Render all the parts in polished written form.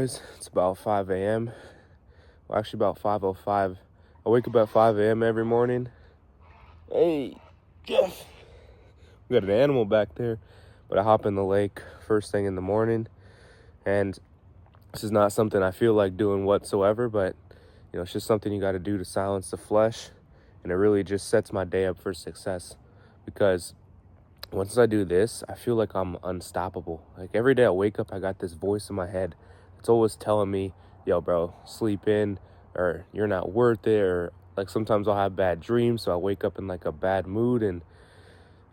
boys. It's about 5 a.m. Well, actually about 5:05. I wake up at 5 a.m. every morning. Hey, Jeff. We got an animal back there, but I hop in the lake first thing in the morning, and this is not something I feel like doing whatsoever, but it's just something you got to do to silence the flesh, and it really just sets my day up for success, because once I do this, I feel like I'm unstoppable. Like every day I wake up, I got this voice in my head. It's always telling me, yo, bro, sleep in, or you're not worth it, or like sometimes I'll have bad dreams, so I wake up in like a bad mood, and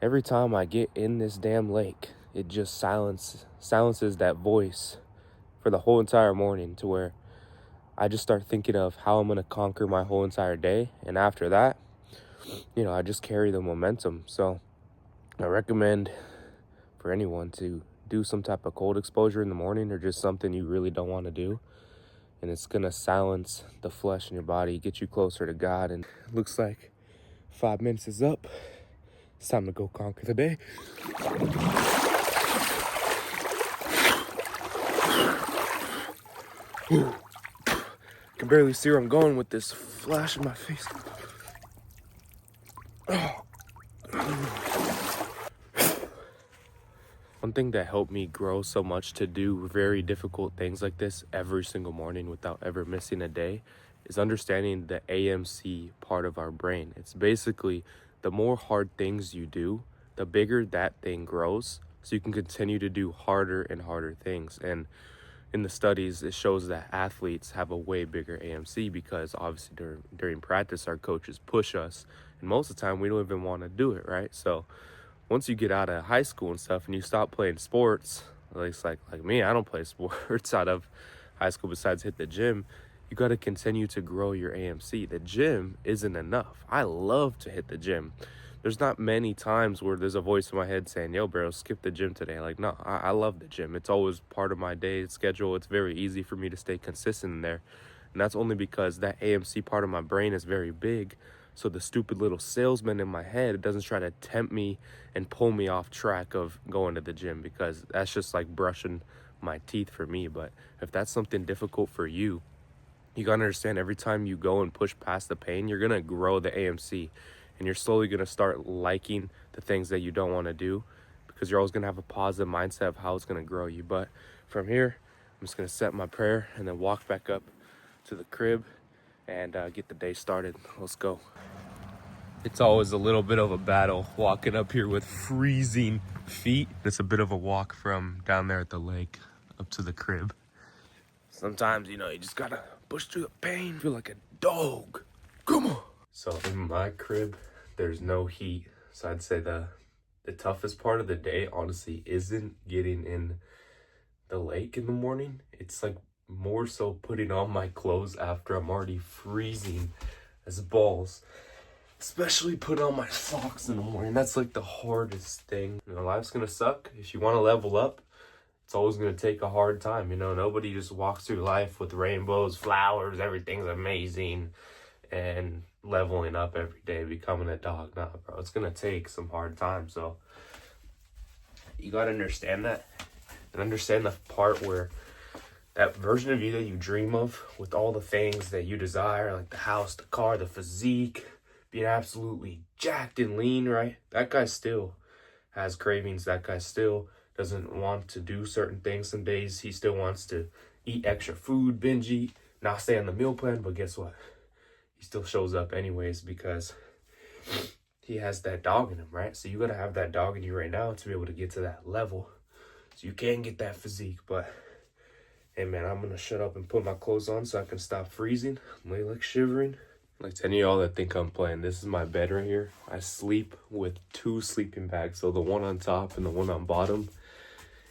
every time I get in this damn lake, it just silences that voice for the whole entire morning, to where I just start thinking of how I'm going to conquer my whole entire day. And after that, I just carry the momentum. So I recommend for anyone to do some type of cold exposure in the morning, or just something you really don't want to do. And it's going to silence the flesh in your body, get you closer to God. And it looks like 5 minutes is up. It's time to go conquer the day. Ooh. I can barely see where I'm going with this flash in my face. Oh. One thing that helped me grow so much to do very difficult things like this every single morning without ever missing a day is understanding the aMCC part of our brain. It's basically the more hard things you do, the bigger that thing grows, so you can continue to do harder and harder things. And in the studies, it shows that athletes have a way bigger aMCC, because obviously during practice, our coaches push us, and most of the time we don't even want to do it, right? So once you get out of high school and stuff and you stop playing sports, at least like me, I don't play sports out of high school besides hit the gym, you got to continue to grow your aMCC. The gym isn't enough. I love to hit the gym. There's not many times where there's a voice in my head saying, yo, bro, skip the gym today. Like, no, I love the gym. It's always part of my day schedule. It's very easy for me to stay consistent in there. And that's only because that aMCC part of my brain is very big. So the stupid little salesman in my head doesn't try to tempt me and pull me off track of going to the gym, because that's just like brushing my teeth for me. But if that's something difficult for you, you gotta understand, every time you go and push past the pain, you're gonna grow the aMCC, and you're slowly gonna start liking the things that you don't want to do, because you're always gonna have a positive mindset of how it's gonna grow you. But from here, I'm just gonna set my prayer and then walk back up to the crib and get the day started. Let's go. It's always a little bit of a battle walking up here with freezing feet. It's a bit of a walk from down there at the lake up to the crib. Sometimes, you just gotta push through the pain, feel like a dog. Come on. So in my crib, there's no heat. So I'd say the toughest part of the day, honestly, isn't getting in the lake in the morning. It's like more so putting on my clothes after I'm already freezing as balls. Especially put on my socks in the morning. That's like the hardest thing. Life's gonna suck. If you want to level up, it's always gonna take a hard time. Nobody just walks through life with rainbows, flowers, everything's amazing, and leveling up every day, becoming a dog. Nah, bro, it's gonna take some hard time. So you gotta understand that, and understand the part where that version of you that you dream of, with all the things that you desire, like the house, the car, the physique, being absolutely jacked and lean, right? That guy still has cravings. That guy still doesn't want to do certain things. Some days he still wants to eat extra food, binge eat, not stay on the meal plan. But guess what? He still shows up anyways, because he has that dog in him, right? So you got to have that dog in you right now to be able to get to that level, so you can get that physique. But hey, man, I'm going to shut up and put my clothes on so I can stop freezing. I'm like shivering. Like to any of y'all that think I'm playing, this is my bed right here. I sleep with 2 sleeping bags, so the one on top and the one on bottom.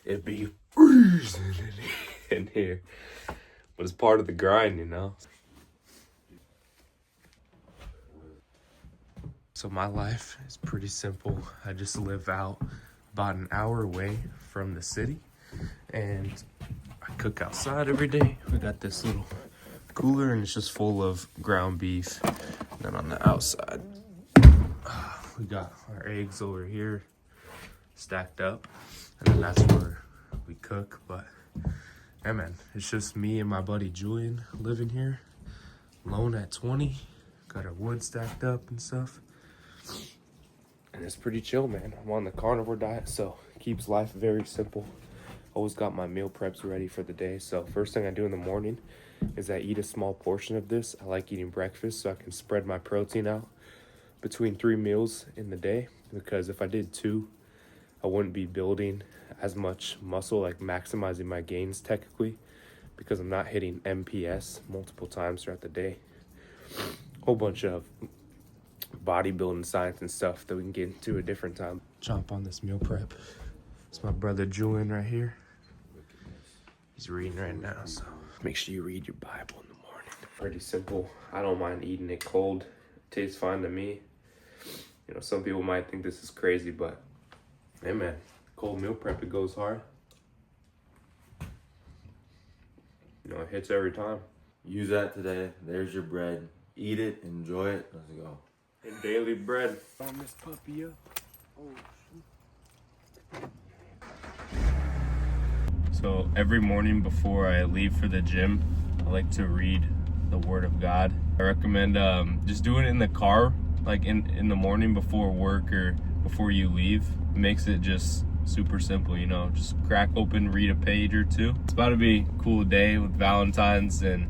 It'd be freezing in here, but it's part of the grind, So my life is pretty simple. I just live out about an hour away from the city, and I cook outside every day. We got this little cooler, and it's just full of ground beef. And then on the outside, we got our eggs over here stacked up, and then that's where we cook. But Hey man, it's just me and my buddy Julian living here, alone at 20. Got our wood stacked up and stuff. And it's pretty chill, man. I'm on the carnivore diet, so it keeps life very simple. Always got my meal preps ready for the day. So first thing I do in the morning is I eat a small portion of this. I like eating breakfast so I can spread my protein out between 3 meals in the day, because if I did 2, I wouldn't be building as much muscle, like maximizing my gains technically, because I'm not hitting MPS multiple times throughout the day. Whole bunch of bodybuilding science and stuff that we can get into a different time. Jump on this meal prep. It's my brother Julian right here. He's reading right now, so make sure you read your Bible in the morning. Pretty simple. I don't mind eating it cold. It tastes fine to me. You know, some people might think this is crazy, but hey man, cold meal prep, it goes hard. You know, it hits every time. Use that today. There's your bread. Eat it, enjoy it. Let's go. And daily bread. On this puppy up. Oh, so every morning before I leave for the gym, I like to read the Word of God. I recommend just doing it in the car, like in the morning before work or before you leave. It makes it just super simple, you know, just crack open, read a page or 2. It's about to be a cool day with Valentine's, and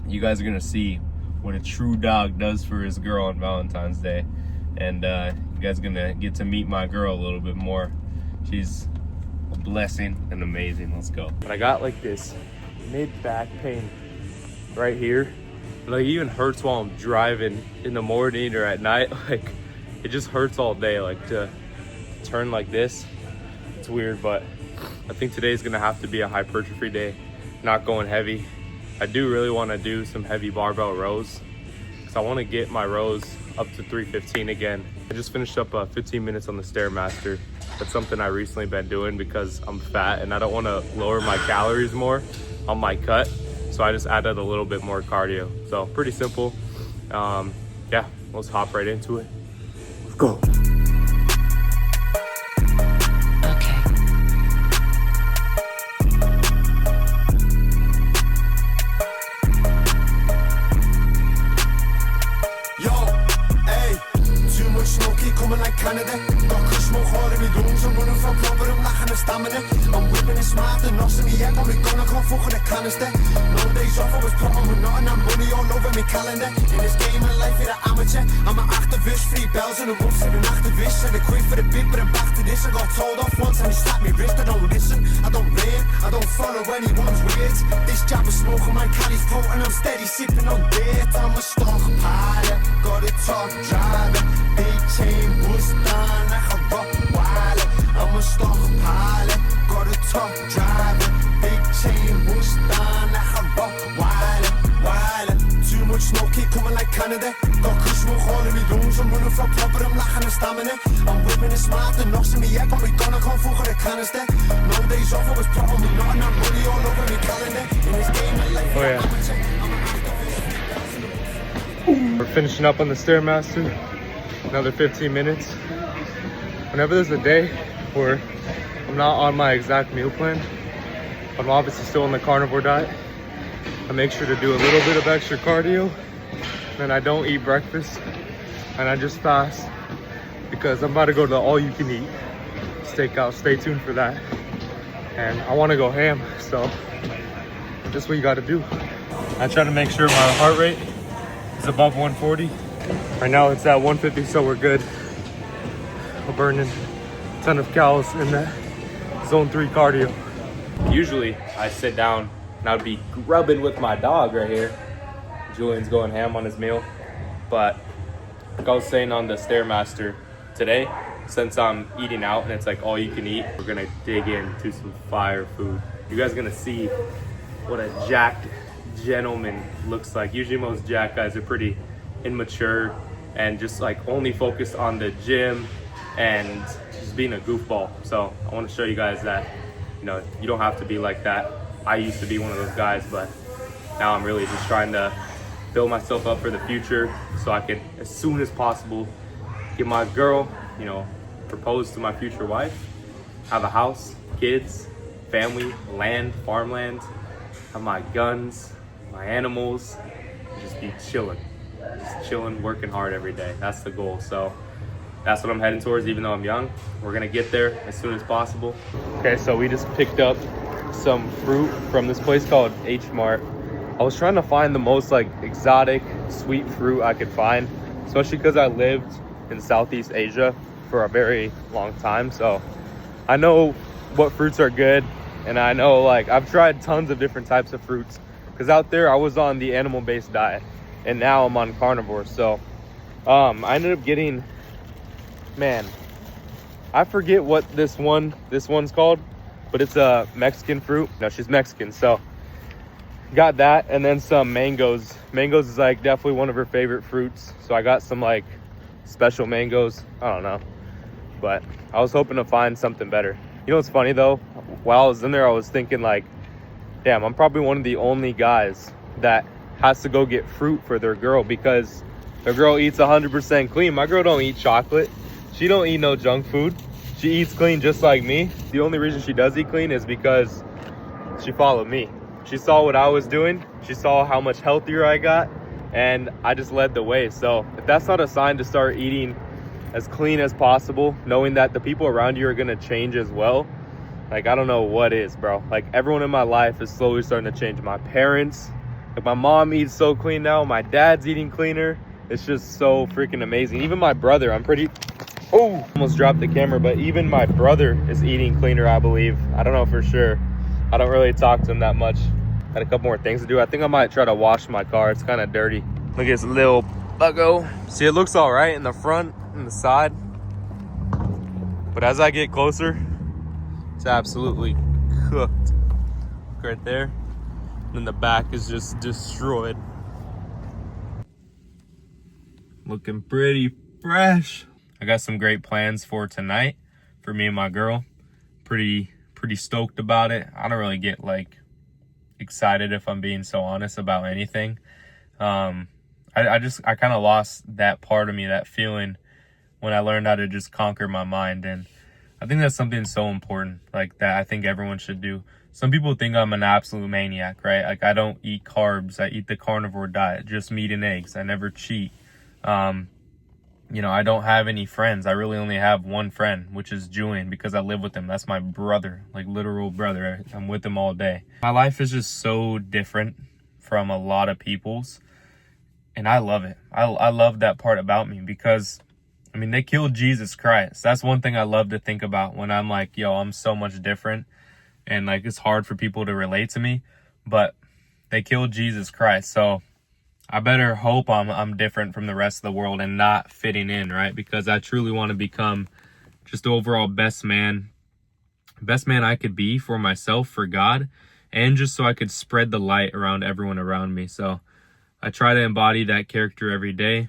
you guys are gonna see what a true dog does for his girl on Valentine's Day. And you guys are gonna get to meet my girl a little bit more. She's a blessing and amazing. Let's go. But I got like this mid back pain right here. Like, it even hurts while I'm driving in the morning or at night. Like, it just hurts all day, like to turn like this. It's weird, but I think today's gonna have to be a hypertrophy day, not going heavy. I do really want to do some heavy barbell rows because I want to get my rows up to 315 again. I just finished up 15 minutes on the Stairmaster. That's something I recently been doing because I'm fat and I don't want to lower my calories more on my cut. So I just added a little bit more cardio. So pretty simple. Yeah, let's hop right into it. Let's go. I'm whipping and smarter, nog som I hjælper mit gun og kom for det kanneste. No days off, I was put on with nothing, I'm money all over my calendar. In this game of life, it amateur. I'm an activist, free bells and the wolves in an activist. And the queen for the beat, but I'm back to this. I got told off once and he slapped me wrist. I don't listen, I don't learn, I don't follow anyone's words. This job is smoking my Cali's coat and I'm steady sipping on dirt. I'm a stockpiler, got a top driver. Big chain, boost down, I can rock wild. I'm a stockpiler, got a top driver. Big chain, boost down, I can rock wild. Too much smoke, keep coming like Canada. Got kush smoke all in me lungs, I'm running from proper, I'm lacking the stamina. I'm whipping and smarter, knocks in me head, but we gonna come for the canister. No days off, I was put on with nothing, I'm money all over me calendar. In this game of life, I'm a We're finishing up on the Stairmaster. Another 15 minutes. Whenever there's a day where I'm not on my exact meal plan, I'm obviously still on the carnivore diet, I make sure to do a little bit of extra cardio, and I don't eat breakfast, and I just fast because I'm about to go to the all-you-can-eat steakhouse. Stay tuned for that. And I want to go ham, so this is what you got to do. I try to make sure my heart rate is above 140. Right now it's at 150, so we're good. We're burning a ton of calories in that zone 3 cardio. Usually I sit down and I'd be grubbing with my dog right here. Julian's going ham on his meal. But like I was saying on the Stairmaster today, since I'm eating out and it's like all you can eat, we're gonna dig into some fire food. You guys are gonna see what a jacked gentleman looks like. Usually most jacked guys are pretty immature and just like only focused on the gym and just being a goofball. So I want to show you guys that, you know, you don't have to be like that. I used to be one of those guys, but now I'm really just trying to build myself up for the future so I can, as soon as possible, get my girl, you know, propose to my future wife, have a house, kids, family, land, farmland, have my guns, my animals, and just be chilling. Just chilling, working hard every day. That's the goal. So that's what I'm heading towards, even though I'm young. We're gonna get there as soon as possible. Okay, so we just picked up some fruit from this place called H Mart. I was trying to find the most like exotic sweet fruit I could find, especially because I lived in Southeast Asia for a very long time. So I know what fruits are good, and I know like I've tried tons of different types of fruits, because out there I was on the animal-based diet and now I'm on carnivore. So I ended up getting, man, I forget what this one's called, but it's a Mexican fruit. No, she's Mexican, so got that, and then some mangoes. Mangoes is like definitely one of her favorite fruits, so I got some like special mangoes. I don't know, but I was hoping to find something better. You know what's funny though? While I was in there, I was thinking like, damn, I'm probably one of the only guys that has to go get fruit for their girl, because their girl eats 100% clean. My girl don't eat chocolate. She don't eat no junk food. She eats clean just like me. The only reason she does eat clean is because she followed me. She saw what I was doing. She saw how much healthier I got, and I just led the way. So if that's not a sign to start eating as clean as possible, knowing that the people around you are gonna change as well, like I don't know what is, bro. Like everyone in my life is slowly starting to change. My parents, like my mom eats so clean now. My dad's eating cleaner. It's just so freaking amazing. Even my brother, almost dropped the camera, but even my brother is eating cleaner, I believe. I don't know for sure. I don't really talk to him that much. Got a couple more things to do. I think I might try to wash my car. It's kind of dirty. Look at this little buggo. See, it looks all right in the front and the side, but as I get closer, it's absolutely cooked. Look right there. And then the back is just destroyed. Looking pretty fresh. I got some great plans for tonight for me and my girl. Pretty stoked about it. I don't really get like excited, if I'm being so honest, about anything. I kind of lost that part of me, that feeling, when I learned how to just conquer my mind. And I think that's something so important, like that I think everyone should do. Some people think I'm an absolute maniac, right? Like I don't eat carbs. I eat the carnivore diet, just meat and eggs. I never cheat. You know, I don't have any friends. I really only have one friend, which is Julian, because I live with him. That's my brother, like literal brother. I'm with him all day. My life is just so different from a lot of people's, and I love it. I love that part about me, because I mean, they killed Jesus Christ. That's one thing I love to think about when I'm like, yo, I'm so much different, and like it's hard for people to relate to me, but they killed Jesus Christ. So I better hope I'm different from the rest of the world and not fitting in, right? Because I truly want to become just the overall best man I could be for myself, for God, and just so I could spread the light around everyone around me. So I try to embody that character every day,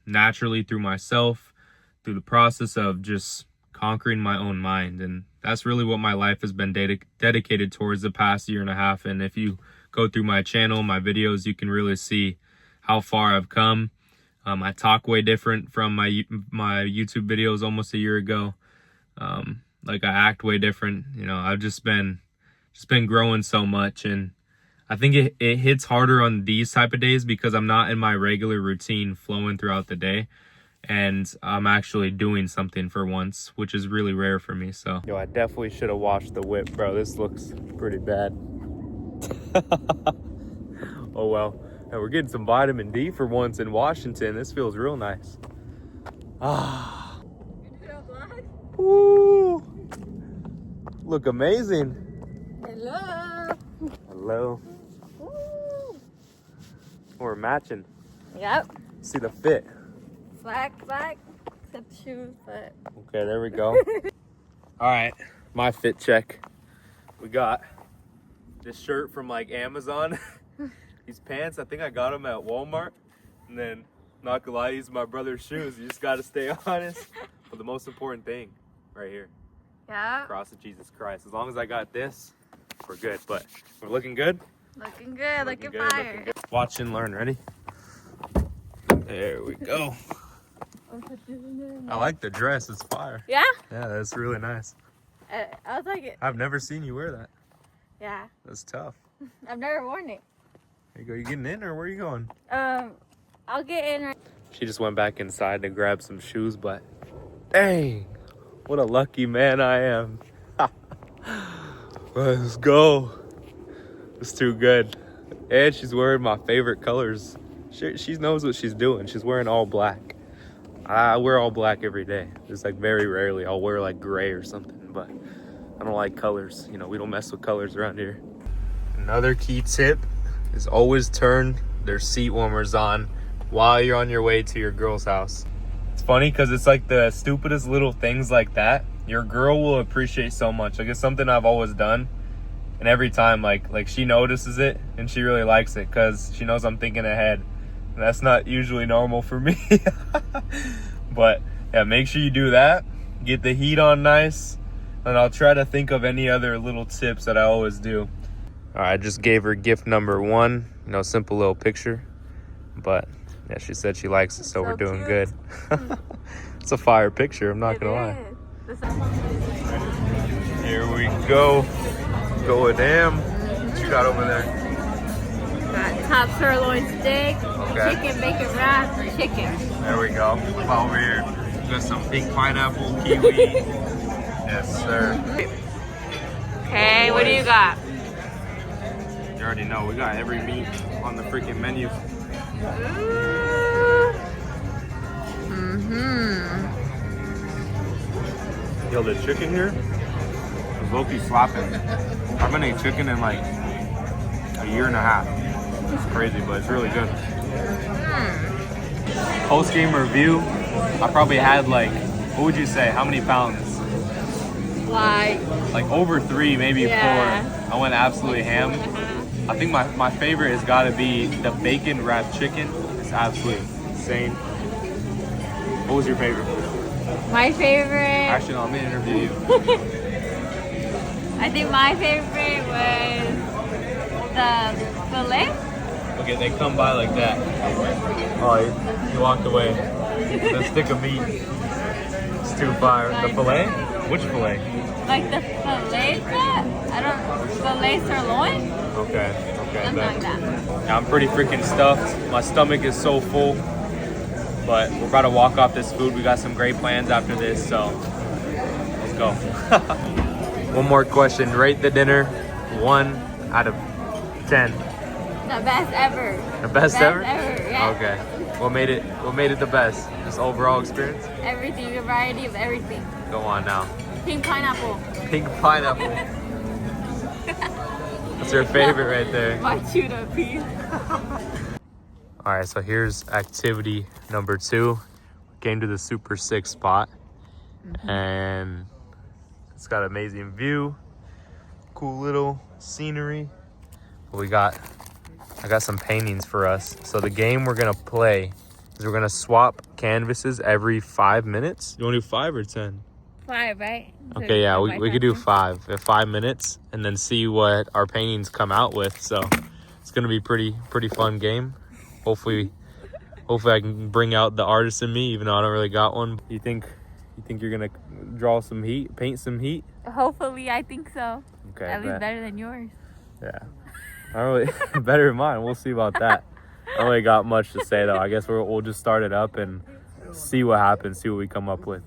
naturally, through myself, through the process of just conquering my own mind. And that's really what my life has been dedicated towards the past year and a half. And if you go through my channel, my videos, you can really see how far I've come. I talk way different from my YouTube videos almost a year ago. Like I act way different. You know, I've just been growing so much, and I think it hits harder on these type of days because I'm not in my regular routine flowing throughout the day, and I'm actually doing something for once, which is really rare for me. So yo, I definitely should have washed the whip, bro. This looks pretty bad. Oh well, and we're getting some vitamin D for once in Washington. This feels real nice. Ooh, look amazing. Hello. Woo. We're matching. Yep. See the fit. Black, except the shoes, but. Okay, there we go. All right, my fit check. We got this shirt from like Amazon. These pants, I think I got them at Walmart. And then, not gonna lie, these are my brother's shoes. You just gotta stay honest. But the most important thing, right here. Yeah. Cross of Jesus Christ. As long as I got this, we're good. But we're looking good. Looking good, looking good, fire. looking good. Watch and learn. Ready? There we go. I like the dress. It's fire. Yeah? Yeah, that's really nice. I was like, I've never seen you wear that. yeah, That's tough. I've never worn it. There you go. You getting in or where are you going? I'll get in. She just went back inside to grab some shoes, but dang, what a lucky man I am. Let's go. It's too good. And she's wearing my favorite colors. She knows what she's doing. She's wearing all black. I wear all black every day. It's like very rarely I'll wear like gray or something, but I don't like colors. You know, we don't mess with colors around here. Another key tip is always turn their seat warmers on while you're on your way to your girl's house. It's funny because it's like the stupidest little things like that your girl will appreciate so much. Like, it's something I've always done, and every time like she notices it and she really likes it because she knows I'm thinking ahead, and that's not usually normal for me. But yeah, make sure you do that, get the heat on nice, and I'll try to think of any other little tips that I always do. All right, I just gave her gift number 1, you know, simple little picture, but yeah, she said she likes it, so we're doing cute. good. It's a fire picture, I'm not gonna lie. Here we go. Going ham. What you got over there? Got top sirloin steak, Okay. chicken bacon wrap, chicken. There we go. Over here. Got some pink pineapple, kiwi. Yes, sir. Okay, what do you got? You already know, we got every meat on the freaking menu. Yo, the chicken here is low-key slapping. I haven't ate chicken in like a year and a half. It's crazy, but it's really good. Post-game review, I probably had like, what would you say, how many pounds? Like over 3, maybe 4. I went absolutely ham. I think my favorite has got to be the bacon wrapped chicken. It's absolutely insane. What was your favorite? My favorite. Actually, no, I'm gonna interview you. I think my favorite was the fillet. Okay, they come by like that. Oh, you walked away. The stick of meat. It's too fire. The fillet? Which fillet? Like the fillet fillet sirloin? Okay, Something like that. Yeah, I'm pretty freaking stuffed. My stomach is so full. But we're about to walk off this food. We got some great plans after this, so let's go. One more question. Rate the dinner 1 out of 10. The best ever. The best ever? Yeah. Okay. What made it the best? Just overall experience? Everything, a variety of everything. Go on now. Pink pineapple. Pink pineapple. That's your favorite right there. My tuna piece. All right, so here's activity number 2. We came to the Super 6 spot, and it's got amazing view, cool little scenery. I got some paintings for us. So the game we're gonna play is we're gonna swap canvases every 5 minutes. You wanna do 5 or 10? 5, right? Okay, yeah, we could do 5 at 5 minutes, and then see what our paintings come out with. So it's gonna be pretty fun game. Hopefully I can bring out the artist in me, even though I don't really got one. You think you're gonna draw some heat, paint some heat? Hopefully, I think so. Okay, At least better than yours. Yeah, I don't really better than mine. We'll see about that. I don't really got much to say though. I guess we'll just start it up and see what happens, see what we come up with.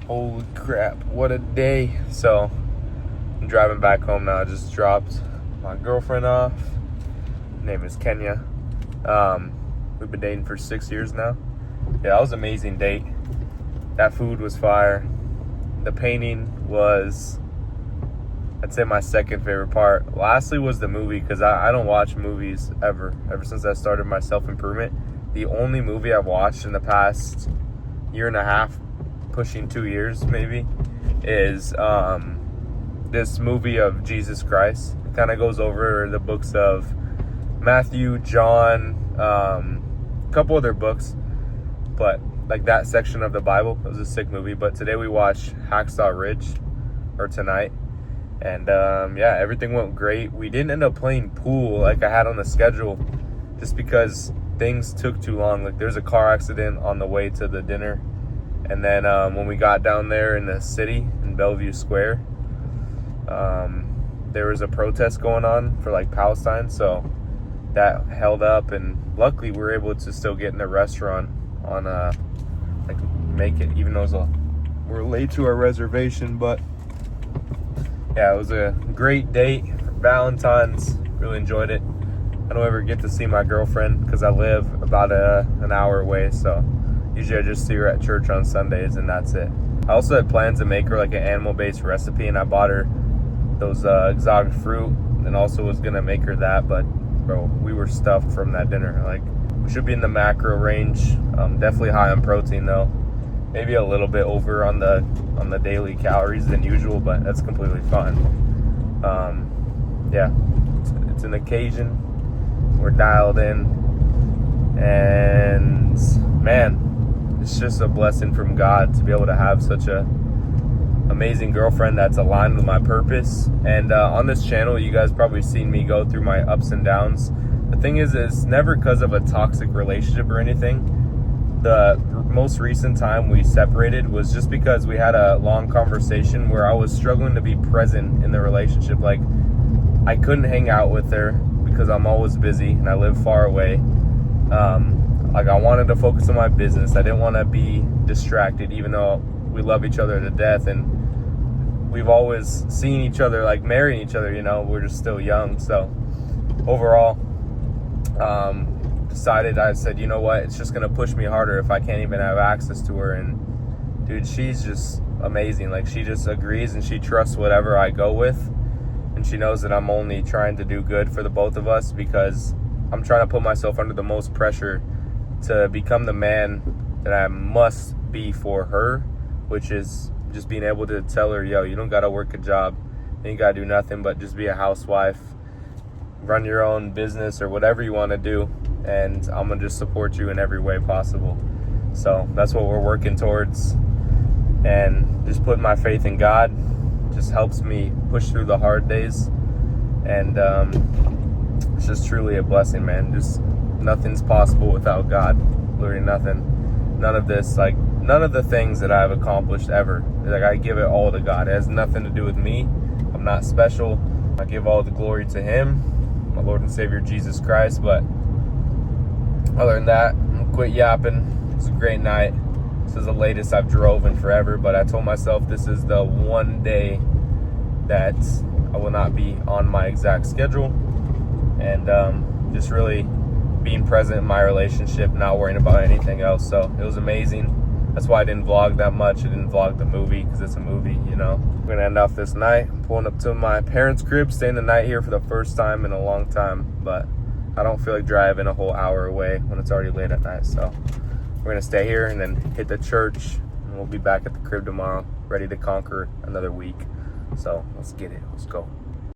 Holy crap, what a day. So I'm driving back home now. I just dropped my girlfriend off. Her name is Kenya. We've been dating for 6 years now. Yeah, that was an amazing date. That food was fire. The painting was, I'd say, my second favorite part. Lastly was the movie, because I don't watch movies ever since I started my self-improvement. The only movie I've watched in the past year and a half, pushing 2 years maybe, is this movie of Jesus Christ. It kind of goes over the books of Matthew, John, a couple other books, but like that section of the Bible. It was a sick movie. But today we watched Hacksaw Ridge, or tonight, and yeah, everything went great. We didn't end up playing pool like I had on the schedule, just because things took too long. Like, there's a car accident on the way to the dinner, and then when we got down there in the city in in Bellevue Square. There was a protest going on for like Palestine, so that held up, and luckily we were able to still get in the restaurant on like make it, even though we're late to our reservation. But yeah, it was a great date for Valentine's. Really enjoyed it. I don't ever get to see my girlfriend because I live about an hour away, so usually I just see her at church on Sundays and that's it. I also had plans to make her like an animal-based recipe, and I bought her those exotic fruit and also was gonna make her that, but bro, we were stuffed from that dinner. Like, we should be in the macro range. Definitely high on protein though. Maybe a little bit over on the daily calories than usual, but that's completely fine. Yeah, it's an occasion. We're dialed in, and man, it's just a blessing from God to be able to have such a amazing girlfriend that's aligned with my purpose. And on this channel, you guys probably seen me go through my ups and downs. The thing is, it's never because of a toxic relationship or anything. The most recent time we separated was just because we had a long conversation where I was struggling to be present in the relationship. Like, I couldn't hang out with her because I'm always busy and I live far away. Like, I wanted to focus on my business. I didn't want to be distracted, even though we love each other to death, and we've always seen each other like marrying each other, you know. We're just still young. So overall, decided, I said, you know what, it's just gonna push me harder if I can't even have access to her. And dude, she's just amazing. Like, she just agrees and she trusts whatever I go with, and she knows that I'm only trying to do good for the both of us, because I'm trying to put myself under the most pressure to become the man that I must be for her, which is just being able to tell her, yo, you don't gotta work a job, you ain't gotta do nothing but just be a housewife, run your own business or whatever you want to do, and I'm gonna just support you in every way possible. So that's what we're working towards, and just putting my faith in God just helps me push through the hard days. And it's just truly a blessing, man. Just nothing's possible without God. Literally nothing. None of this, like, none of the things that I've accomplished ever, like, I give it all to God. It has nothing to do with me. I'm not special. I give all the glory to Him, my Lord and Savior Jesus Christ. But other than that, I'm quit yapping. It was a great night. This is the latest I've drove in forever, but I told myself this is the one day that I will not be on my exact schedule, and just really being present in my relationship, not worrying about anything else. So it was amazing. That's why I didn't vlog that much. I didn't vlog the movie because it's a movie, you know. We're gonna end off this night. I'm pulling up to my parents' crib, staying the night here for the first time in a long time, but I don't feel like driving a whole hour away when it's already late at night. So we're gonna stay here and then hit the church, and we'll be back at the crib tomorrow, ready to conquer another week. So let's get it. Let's go.